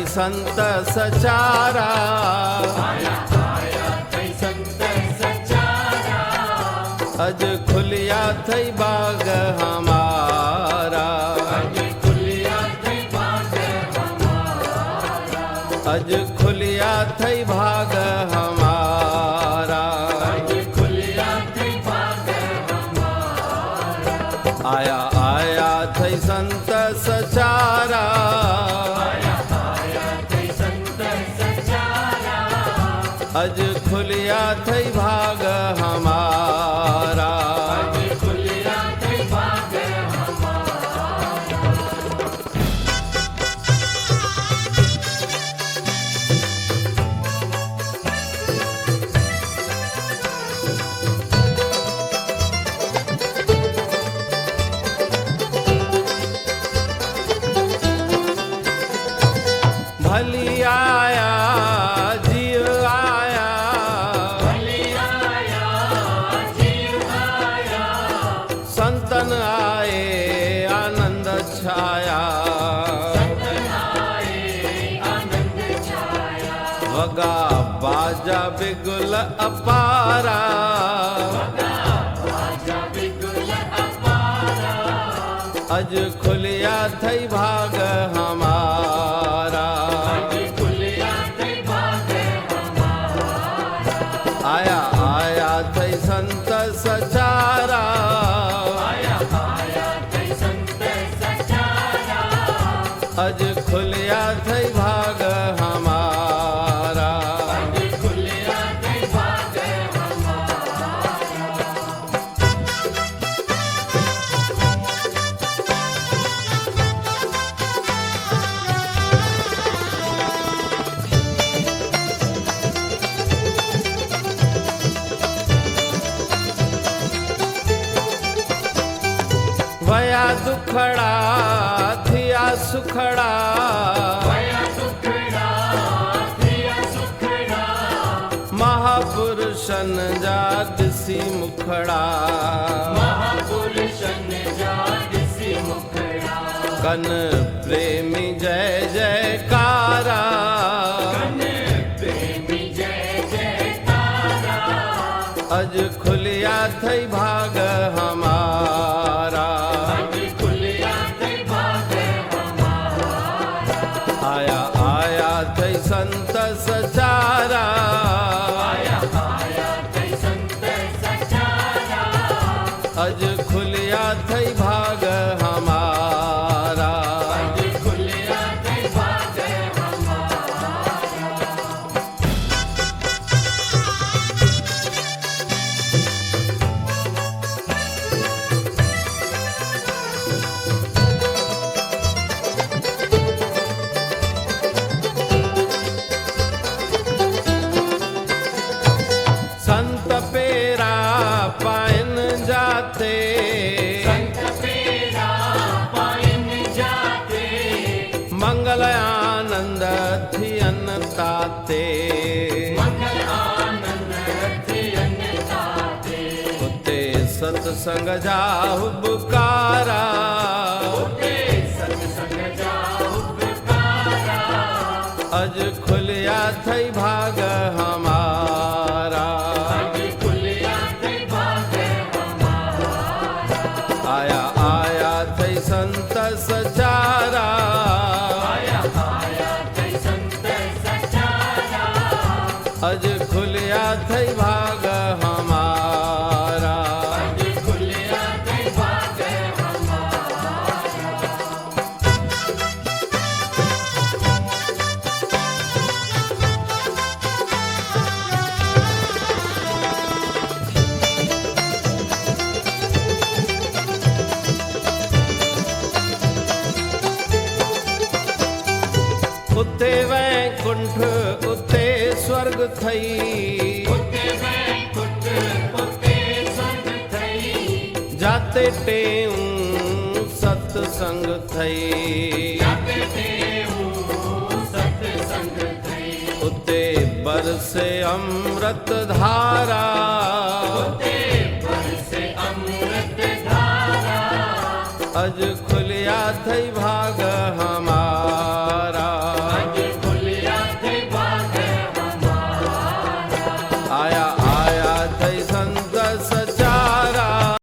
થઈ સંત સચારા, अज खुलिया थई बाग हमारा, अज खुलिया थई भाग हमारा, आया आया थई संत सचारा, अज खुलिया थई भाग हमारा, भली आया जीव आया, संतन आए आनंद छाया, वगा बाजा बिगुल अपारा, अज खुलिया थई भाग हमारा, आया आया थई संत सचारा, अज खुलिया थई भाग हमारा, वया दुखड़ा थिया सुखड़ा, महापुरुषन जा दिसी मुखड़ा, कन प्रेमी जय जयकारा, अज खुलिया थई भाग हमारा, आया आया थई संत सचारा, अज खुलिया थई भाग हमारा, संत पेरा पाइन जाते, मंगल आनंद थियन ताते, उते सत्संग जा हुबकारा, अज खुलिया थई भाग हमारा, आया आया थई संत सचारा, अज खुलिया थई भाग हमारा, उते वैकुंठ उते स्वर्ग थई, जाते टेऊं सत्संग थई, उते बरसे अमृत धारा, अज खुलिया थई भाग हम